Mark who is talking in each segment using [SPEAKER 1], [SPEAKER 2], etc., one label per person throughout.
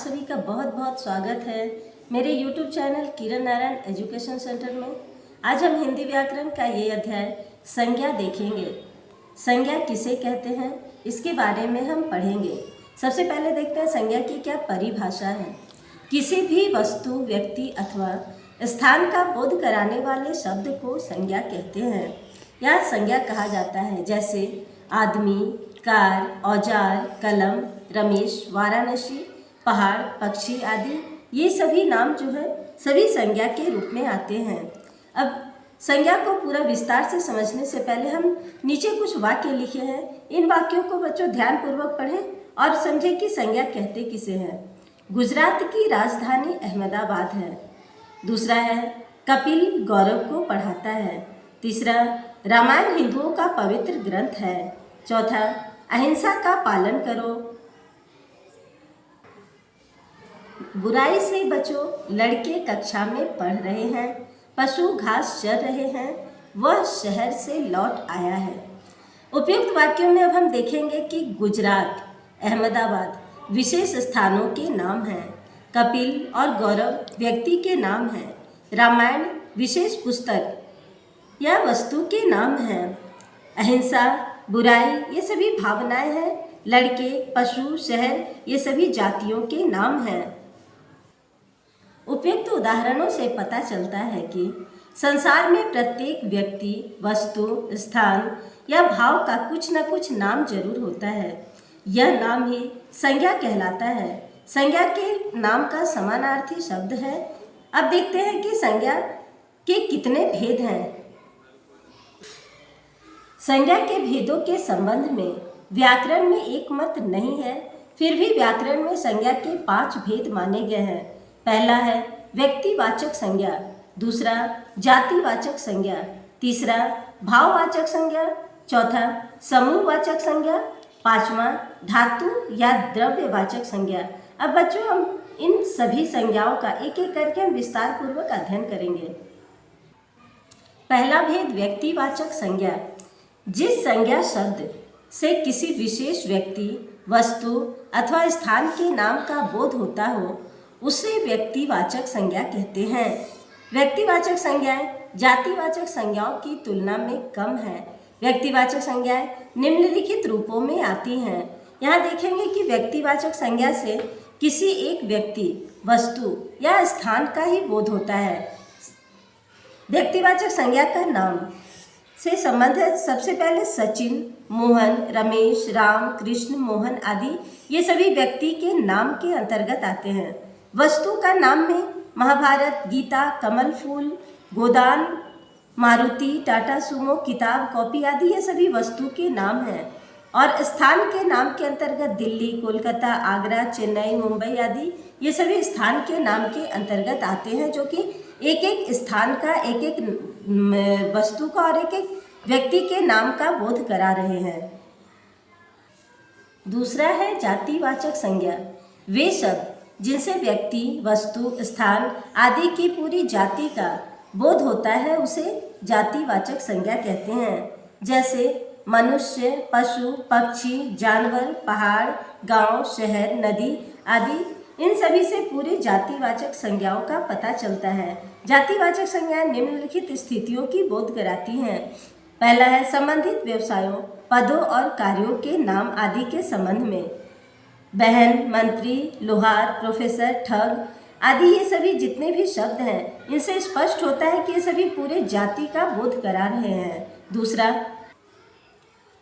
[SPEAKER 1] सभी का बहुत बहुत स्वागत है मेरे YouTube चैनल किरण नारायण एजुकेशन सेंटर में। आज हम हिंदी व्याकरण का ये अध्याय संज्ञा देखेंगे। संज्ञा किसे कहते हैं इसके बारे में हम पढ़ेंगे। सबसे पहले देखते हैं संज्ञा की क्या परिभाषा है। किसी भी वस्तु, व्यक्ति अथवा स्थान का बोध कराने वाले शब्द को संज्ञा कहते हैं या संज्ञा कहा जाता है। जैसे आदमी, कार, औजार, कलम, रमेश, वाराणसी, पहाड़, पक्षी आदि ये सभी नाम जो है सभी संज्ञा के रूप में आते हैं। अब संज्ञा को पूरा विस्तार से समझने से पहले हम नीचे कुछ वाक्य लिखे हैं। इन वाक्यों को बच्चों ध्यानपूर्वक पढ़ें और समझें कि संज्ञा कहते किसे हैं। गुजरात की राजधानी अहमदाबाद है। दूसरा है कपिल गौरव को पढ़ाता है। तीसरा रामायण हिंदुओं का पवित्र ग्रंथ है। चौथा अहिंसा का पालन करो, बुराई से बचो, लड़के कक्षा में पढ़ रहे हैं, पशु घास चर रहे हैं, वह शहर से लौट आया है। उपयुक्त वाक्यों में अब हम देखेंगे कि गुजरात, अहमदाबाद विशेष स्थानों के नाम हैं। कपिल और गौरव व्यक्ति के नाम हैं। रामायण विशेष पुस्तक या वस्तु के नाम हैं। अहिंसा, बुराई ये सभी भावनाएं हैं। लड़के, पशु, शहर ये सभी जातियों के नाम हैं। उपयुक्त उदाहरणों से पता चलता है कि संसार में प्रत्येक व्यक्ति, वस्तु, स्थान या भाव का कुछ न कुछ नाम जरूर होता है। यह नाम ही संज्ञा कहलाता है। संज्ञा के नाम का समानार्थी शब्द है। अब देखते हैं कि संज्ञा के कितने भेद हैं। संज्ञा के भेदों के संबंध में व्याकरण में एक मत नहीं है, फिर भी व्याकरण में संज्ञा के 5 भेद माने गए हैं। पहला है व्यक्तिवाचक संज्ञा, दूसरा जातिवाचक संज्ञा, तीसरा भाववाचक संज्ञा, चौथा समूहवाचक संज्ञा, पांचवा धातु या द्रव्यवाचक संज्ञा। अब बच्चों हम इन सभी संज्ञाओं का एक एक करके हम विस्तार पूर्वक अध्ययन करेंगे। पहला भेद व्यक्तिवाचक संज्ञा। जिस संज्ञा शब्द से किसी विशेष व्यक्ति, वस्तु अथवा स्थान के नाम का बोध होता हो उसे व्यक्तिवाचक संज्ञा कहते हैं। व्यक्तिवाचक संज्ञाएं जातिवाचक संज्ञाओं की तुलना में कम है। व्यक्तिवाचक संज्ञाएं निम्नलिखित रूपों में आती हैं। यहाँ देखेंगे कि व्यक्तिवाचक संज्ञा से किसी एक व्यक्ति, वस्तु या स्थान का ही बोध होता है। व्यक्तिवाचक संज्ञा का नाम से संबंध है। सबसे पहले सचिन, मोहन, रमेश, राम, कृष्ण, मोहन आदि ये सभी व्यक्ति के नाम के अंतर्गत आते हैं। वस्तु का नाम में महाभारत, गीता, कमल फूल, गोदान, मारुति, टाटा सुमो, किताब, कॉपी आदि ये सभी वस्तु के नाम हैं। और स्थान के नाम के अंतर्गत दिल्ली, कोलकाता, आगरा, चेन्नई, मुंबई आदि ये सभी स्थान के नाम के अंतर्गत आते हैं, जो कि एक एक स्थान का, एक एक वस्तु का और एक एक व्यक्ति के नाम का बोध करा रहे हैं। दूसरा है जातिवाचक संज्ञा। वे शब्द जिनसे व्यक्ति, वस्तु, स्थान आदि की पूरी जाति का बोध होता है उसे जातिवाचक संज्ञा कहते हैं। जैसे मनुष्य, पशु, पक्षी, जानवर, पहाड़, गांव, शहर, नदी आदि इन सभी से पूरी जातिवाचक संज्ञाओं का पता चलता है। जातिवाचक संज्ञाएं निम्नलिखित स्थितियों की बोध कराती हैं। पहला है संबंधित व्यवसायों, पदों और कार्यों के नाम आदि के संबंध में। बहन, मंत्री, लोहार, प्रोफेसर, ठग आदि ये सभी जितने भी शब्द हैं इनसे स्पष्ट होता है कि ये सभी पूरे जाति का बोध करा रहे हैं। दूसरा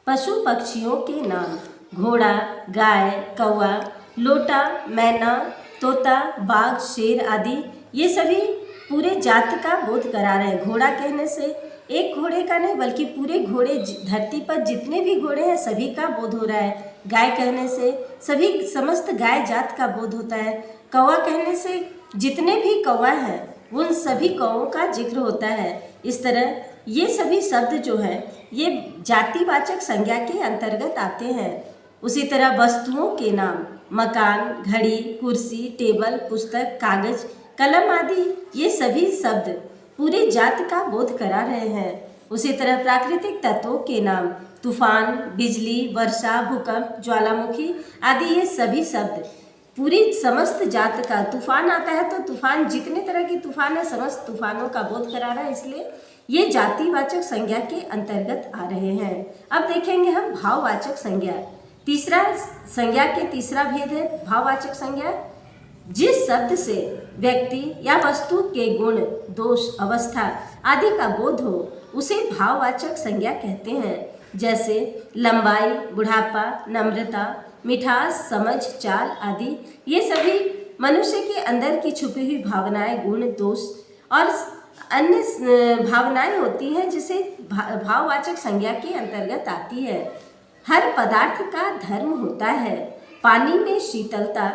[SPEAKER 1] पशु पक्षियों के नाम। घोड़ा, गाय, कौवा, लोटा, मैना, तोता, बाघ, शेर आदि ये सभी पूरे जाति का बोध करा रहे हैं। घोड़ा कहने से एक घोड़े का नहीं बल्कि पूरे घोड़े, धरती पर जितने भी घोड़े हैं सभी का बोध हो रहा है। गाय कहने से सभी समस्त गाय जात का बोध होता है। कौवा कहने से जितने भी कौवा हैं उन सभी कौवों का जिक्र होता है। इस तरह ये सभी शब्द जो हैं ये जातिवाचक संज्ञा के अंतर्गत आते हैं। उसी तरह वस्तुओं के नाम, मकान, घड़ी, कुर्सी, टेबल, पुस्तक, कागज, कलम आदि ये सभी शब्द पूरी जाति का बोध करा रहे हैं। उसी तरह प्राकृतिक तत्वों के नाम, तूफान, बिजली, वर्षा, भूकंप, ज्वालामुखी आदि ये सभी शब्द पूरी समस्त जात का। तूफान आता है तो तूफान, जितने तरह की तूफान है, समस्त तूफानों का बोध करा रहा है, इसलिए ये जातिवाचक संज्ञा के अंतर्गत आ रहे हैं। अब देखेंगे हम भाववाचक संज्ञा। तीसरा संज्ञा के तीसरा भेद है भाववाचक संज्ञा। जिस शब्द से व्यक्ति या वस्तु के गुण, दोष, अवस्था आदि का बोध हो उसे भाववाचक संज्ञा कहते हैं। जैसे लंबाई, बुढ़ापा, नम्रता, मिठास, समझ, चाल आदि। ये सभी मनुष्य के अंदर की छुपी हुई भावनाएं, गुण, दोष और अन्य भावनाएं होती हैं जिसे भाववाचक संज्ञा के अंतर्गत आती है। हर पदार्थ का धर्म होता है। पानी में शीतलता,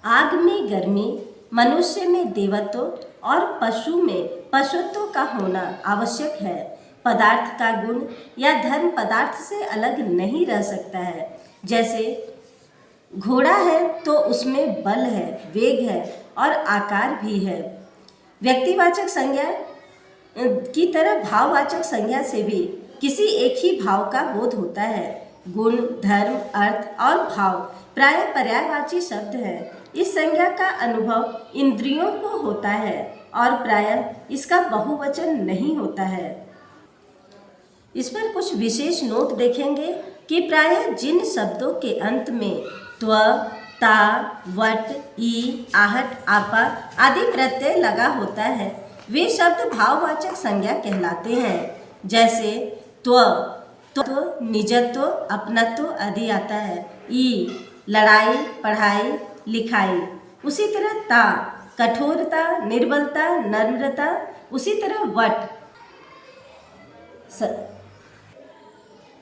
[SPEAKER 1] आग में गर्मी, मनुष्य में देवत्व और पशु में पशुत्व का होना आवश्यक है। पदार्थ का गुण या धर्म पदार्थ से अलग नहीं रह सकता है। जैसे घोड़ा है तो उसमें बल है, वेग है और आकार भी है। व्यक्तिवाचक संज्ञा की तरह भाववाचक संज्ञा से भी किसी एक ही भाव का बोध होता है। गुण, धर्म, अर्थ और भाव प्रायः पर्यायवाची शब्द है। इस संज्ञा का अनुभव इंद्रियों को होता है और प्रायः इसका बहुवचन नहीं होता है। इस पर कुछ विशेष नोट देखेंगे कि प्रायः जिन शब्दों के अंत में त्व, ता, वट, ई, आहट, आपा आदि प्रत्यय लगा होता है वे शब्द भाववाचक संज्ञा कहलाते हैं। जैसे त्व, तो निजत्व, अपनत्व आदि आता है। ई, लड़ाई, पढ़ाई, लिखाई। उसी तरह ता, कठोरता, निर्बलता, नम्रता। उसी तरह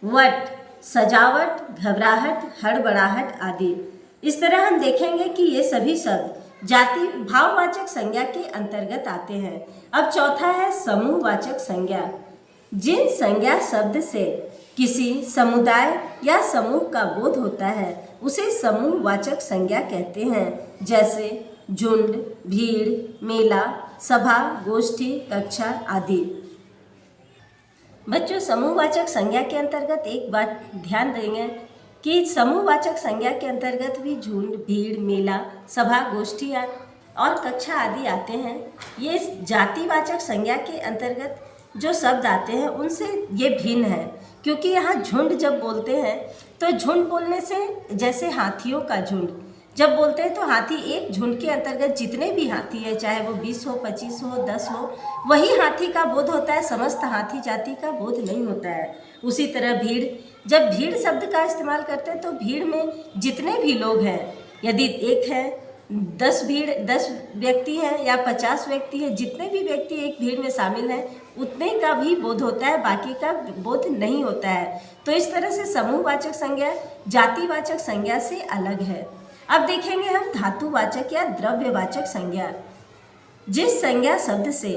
[SPEAKER 1] वट, सजावट, घबराहट, हड़बड़ाहट आदि। इस तरह हम देखेंगे कि ये सभी शब्द जाति भाववाचक संज्ञा के अंतर्गत आते हैं। अब चौथा है समूहवाचक संज्ञा। जिन संज्ञा शब्द से किसी समुदाय या समूह का बोध होता है उसे समूहवाचक संज्ञा कहते हैं। जैसे झुंड, भीड़, मेला, सभा, गोष्ठी, कक्षा आदि। बच्चों, समूहवाचक संज्ञा के अंतर्गत एक बात ध्यान देंगे कि समूहवाचक संज्ञा के अंतर्गत भी झुंड, भीड़, मेला, सभा, गोष्ठी और कक्षा आदि आते हैं। ये जातिवाचक संज्ञा के अंतर्गत जो शब्द आते हैं उनसे ये भिन्न है, क्योंकि यहाँ झुंड जब बोलते हैं तो झुंड बोलने से, जैसे हाथियों का झुंड जब बोलते हैं तो हाथी, एक झुंड के अंतर्गत जितने भी हाथी है, चाहे वो 20 हो, 25 हो, 10 हो, वही हाथी का बोध होता है। समस्त हाथी जाति का बोध नहीं होता है। उसी तरह भीड़, जब भीड़ शब्द का इस्तेमाल करते हैं तो भीड़ में जितने भी लोग हैं, यदि एक है, 10 व्यक्ति हैं या 50 व्यक्ति हैं, जितने भी व्यक्ति एक भीड़ में शामिल हैं उतने का भी बोध होता है, बाकी का बोध नहीं होता है। तो इस तरह से समूहवाचक संज्ञा जातिवाचक संज्ञा से अलग है। अब देखेंगे हम धातुवाचक या द्रव्यवाचक संज्ञा। जिस संज्ञा शब्द से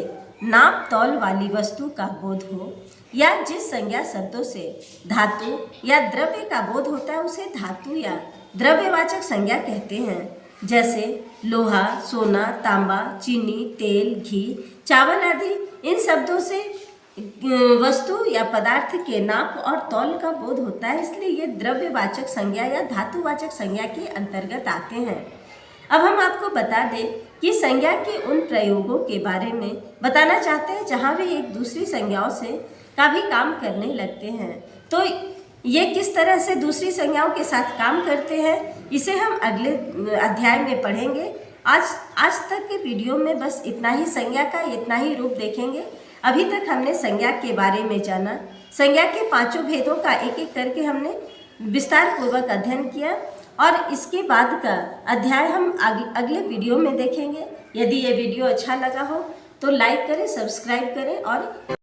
[SPEAKER 1] नाप तौल वाली वस्तु का बोध हो या जिस संज्ञा शब्दों से धातु या द्रव्य का बोध होता है उसे धातु या द्रव्यवाचक संज्ञा कहते हैं। जैसे लोहा, सोना, तांबा, चीनी, तेल, घी, चावल आदि। इन शब्दों से वस्तु या पदार्थ के नाप और तौल का बोध होता है, इसलिए ये द्रव्यवाचक संज्ञा या धातुवाचक संज्ञा के अंतर्गत आते हैं। अब हम आपको बता दें कि संज्ञा के उन प्रयोगों के बारे में बताना चाहते हैं जहाँ वे एक दूसरी संज्ञाओं से का भी काम करने लगते हैं। तो ये किस तरह से दूसरी संज्ञाओं के साथ काम करते हैं इसे हम अगले अध्याय में पढ़ेंगे। आज तक के वीडियो में बस इतना ही, संज्ञा का इतना ही रूप देखेंगे। अभी तक हमने संज्ञा के बारे में जाना, संज्ञा के 5 भेदों का एक एक करके हमने विस्तार पूर्वक अध्ययन किया और इसके बाद का अध्याय हम अगले वीडियो में देखेंगे। यदि ये वीडियो अच्छा लगा हो तो लाइक करें, सब्सक्राइब करें और